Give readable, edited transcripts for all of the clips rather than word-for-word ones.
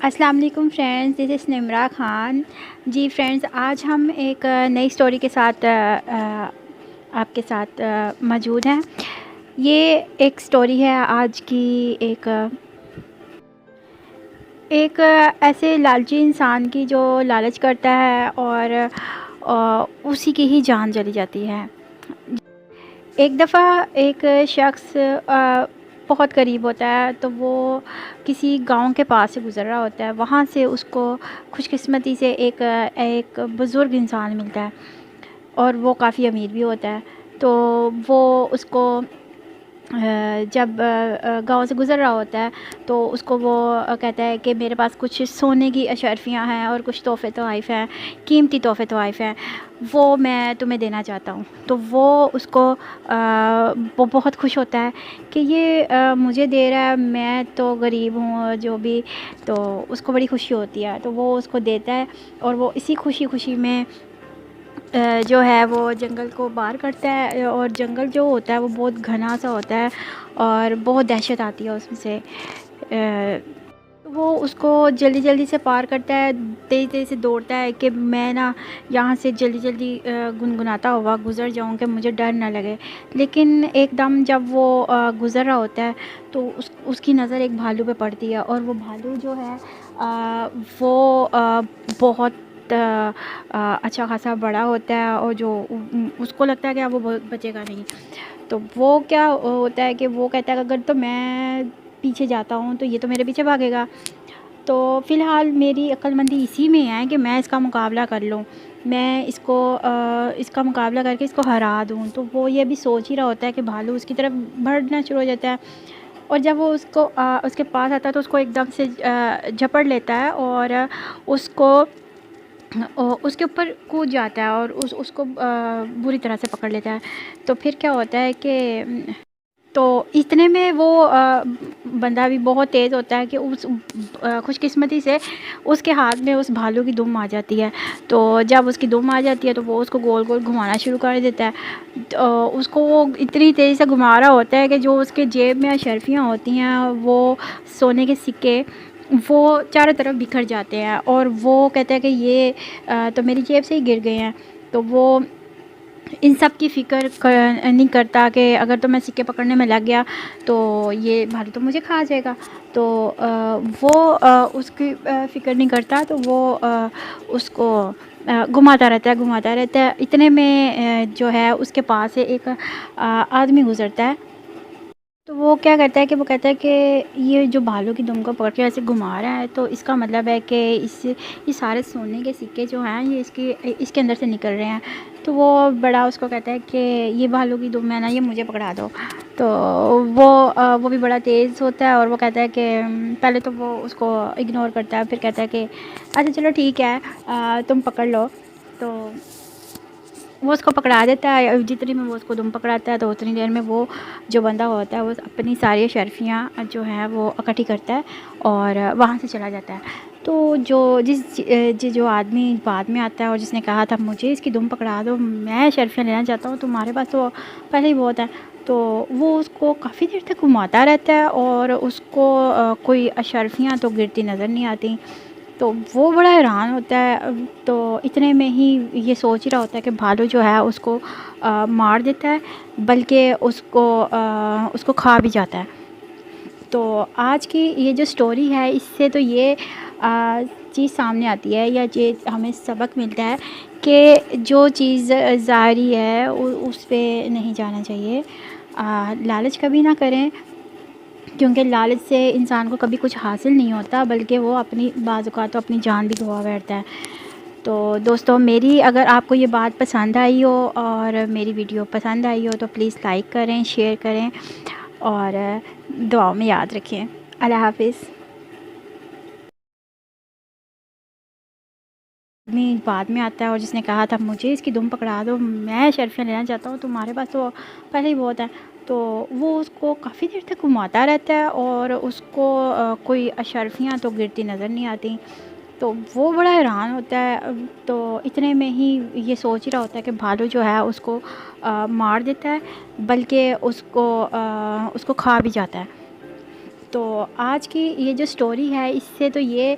السلام علیکم فرینڈز، دس از نمرا خان۔ جی فرینڈز، آج ہم ایک نئی سٹوری کے ساتھ آپ کے ساتھ موجود ہیں۔ یہ ایک سٹوری ہے آج کی ایک ایسے لالچی انسان کی جو لالچ کرتا ہے اور اسی کی ہی جان چلی جاتی ہے۔ ایک دفعہ ایک شخص بہت قریب ہوتا ہے، تو وہ کسی گاؤں کے پاس سے گزر رہا ہوتا ہے۔ وہاں سے اس کو خوش قسمتی سے ایک بزرگ انسان ملتا ہے اور وہ کافی امیر بھی ہوتا ہے۔ تو وہ اس کو جب گاؤں سے گزر رہا ہوتا ہے تو اس کو وہ کہتا ہے کہ میرے پاس کچھ سونے کی اشرفیاں ہیں اور کچھ تحفے تحائف ہیں، قیمتی تحفے تحائف ہیں، وہ میں تمہیں دینا چاہتا ہوں۔ تو وہ اس کو وہ بہت خوش ہوتا ہے کہ یہ مجھے دے رہا ہے، میں تو غریب ہوں جو بھی، تو اس کو بڑی خوشی ہوتی ہے۔ تو وہ اس کو دیتا ہے اور وہ اسی خوشی میں جو ہے وہ جنگل کو پار کرتا ہے، اور جنگل جو ہوتا ہے وہ بہت گھنا سا ہوتا ہے اور بہت دہشت آتی ہے اس میں سے۔ وہ اس کو جلدی سے پار کرتا ہے، تیزی سے دوڑتا ہے کہ میں نا یہاں سے جلدی گنگناتا ہوا گزر جاؤں کہ مجھے ڈر نہ لگے۔ لیکن ایک دم جب وہ گزر رہا ہوتا ہے تو اس کی نظر ایک بھالو پہ پڑتی ہے، اور وہ بھالو جو ہے وہ بہت اچھا خاصا بڑا ہوتا ہے، اور جو اس کو لگتا ہے کہ اب وہ بچے گا نہیں۔ تو وہ کیا ہوتا ہے کہ وہ کہتا ہے کہ اگر تو میں پیچھے جاتا ہوں تو یہ تو میرے پیچھے بھاگے گا، تو فی الحال میری عقل مندی اسی میں ہے کہ میں اس کا مقابلہ کر لوں، میں اس کا مقابلہ کر کے اس کو ہرا دوں۔ تو وہ یہ بھی سوچ ہی رہا ہوتا ہے کہ بھالو اس کی طرف بڑھنا شروع ہو جاتا ہے، اور جب وہ اس کے پاس آتا ہے تو اس کو ایک دم سے جھپڑ لیتا ہے اور اس کے اوپر کود جاتا ہے اور اس کو بری طرح سے پکڑ لیتا ہے۔ تو پھر کیا ہوتا ہے کہ تو اتنے میں وہ بندہ بھی بہت تیز ہوتا ہے کہ اس خوش قسمتی سے اس کے ہاتھ میں اس بھالو کی دم آ جاتی ہے۔ تو جب اس کی دم آ جاتی ہے تو وہ اس کو گول گھمانا شروع کر دیتا ہے۔ تو اس کو وہ اتنی تیزی سے گھما رہا ہوتا ہے کہ جو اس کے جیب میں اشرفیاں ہوتی ہیں، وہ سونے کے سکے، وہ چاروں طرف بکھر جاتے ہیں، اور وہ کہتا ہے کہ یہ تو میری جیب سے ہی گر گئے ہیں۔ تو وہ ان سب کی فکر نہیں کرتا کہ اگر تو میں سکے پکڑنے میں لگ گیا تو یہ بھالو تو مجھے کھا جائے گا۔ تو وہ اس کی فکر نہیں کرتا، تو وہ اس کو گھماتا رہتا ہے۔ اتنے میں جو ہے اس کے پاس سے ایک آدمی گزرتا ہے۔ تو وہ کیا کرتا ہے کہ وہ کہتا ہے کہ یہ جو بھالو کی دم کو پکڑ کے ایسے گھما رہا ہے، تو اس کا مطلب ہے کہ یہ سارے سونے کے سکے جو ہیں یہ اس کے اندر سے نکل رہے ہیں۔ تو وہ بڑا اس کو کہتا ہے کہ یہ بھالو کی دم ہے نا، یہ مجھے پکڑا دو۔ تو وہ بھی بڑا تیز ہوتا ہے، اور وہ کہتا ہے کہ پہلے تو وہ اس کو اگنور کرتا ہے، پھر کہتا ہے کہ اچھا چلو ٹھیک ہے، تم پکڑ لو۔ تو وہ اس کو پکڑا دیتا ہے، جتنی میں وہ اس کو دم پکڑاتا ہے تو اتنی دیر میں وہ جو بندہ ہوتا ہے وہ اپنی ساری اشرفیاں جو ہیں وہ اکٹھی کرتا ہے اور وہاں سے چلا جاتا ہے۔ تو جو آدمی بعد میں آتا ہے اور جس نے کہا تھا مجھے اس کی دم پکڑا دو، میں اشرفیاں لینا چاہتا ہوں، تمہارے پاس تو پہلے ہی بہت ہے، تو وہ اس کو کافی دیر تک گھماتا رہتا ہے اور اس کو کوئی اشرفیاں تو گرتی نظر نہیں آتی۔ تو وہ بڑا حیران ہوتا ہے۔ تو اتنے میں ہی یہ سوچ ہی رہا ہوتا ہے کہ بھالو جو ہے اس کو مار دیتا ہے، بلکہ اس کو کھا بھی جاتا ہے۔ تو آج کی یہ جو سٹوری ہے، اس سے تو یہ چیز سامنے آتی ہے، یا یہ ہمیں سبق ملتا ہے کہ جو چیز ظاہری ہے اس پہ نہیں جانا چاہیے، لالچ کبھی نہ کریں، کیونکہ لالچ سے انسان کو کبھی کچھ حاصل نہیں ہوتا، بلکہ وہ اپنی بعض اوقات تو اپنی جان بھی گنوا بیٹھتا ہے۔ تو دوستوں، اگر آپ کو یہ بات پسند آئی ہو اور میری ویڈیو پسند آئی ہو تو پلیز لائک کریں، شیئر کریں اور دعاؤں میں یاد رکھیں۔ اللہ حافظ۔ آدمی بعد میں آتا ہے اور جس نے کہا تھا مجھے اس کی دم پکڑا دو، میں اشرفیاں لینا چاہتا ہوں، تمہارے پاس تو پہلے ہی بہت ہے۔ تو وہ اس کو کافی دیر تک گھماتا رہتا ہے اور اس کو کوئی اشرفیاں تو گرتی نظر نہیں آتی۔ تو وہ بڑا حیران ہوتا ہے۔ تو اتنے میں ہی یہ سوچ ہی رہا ہوتا ہے کہ بھالو جو ہے اس کو مار دیتا ہے، بلکہ اس کو کھا بھی جاتا ہے۔ تو آج کی یہ جو سٹوری ہے اس سے تو یہ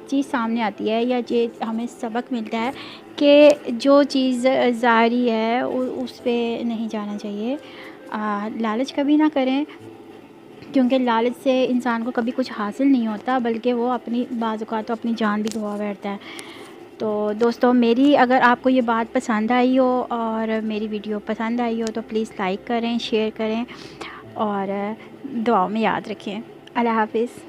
چیز سامنے آتی ہے یا یہ ہمیں سبق ملتا ہے کہ جو چیز ظاہری ہے اس پہ نہیں جانا چاہیے. لالچ کبھی نہ کریں، کیونکہ لالچ سے انسان کو کبھی کچھ حاصل نہیں ہوتا، بلکہ وہ اپنی بعض اوقات تو اپنی جان بھی گنوا بیٹھتا ہے. تو دوستوں، میری اگر آپ کو یہ بات پسند آئی ہو اور میری ویڈیو پسند آئی ہو تو پلیز لائک کریں، شیئر کریں اور دعاؤں میں یاد رکھیں. اللہ حافظ.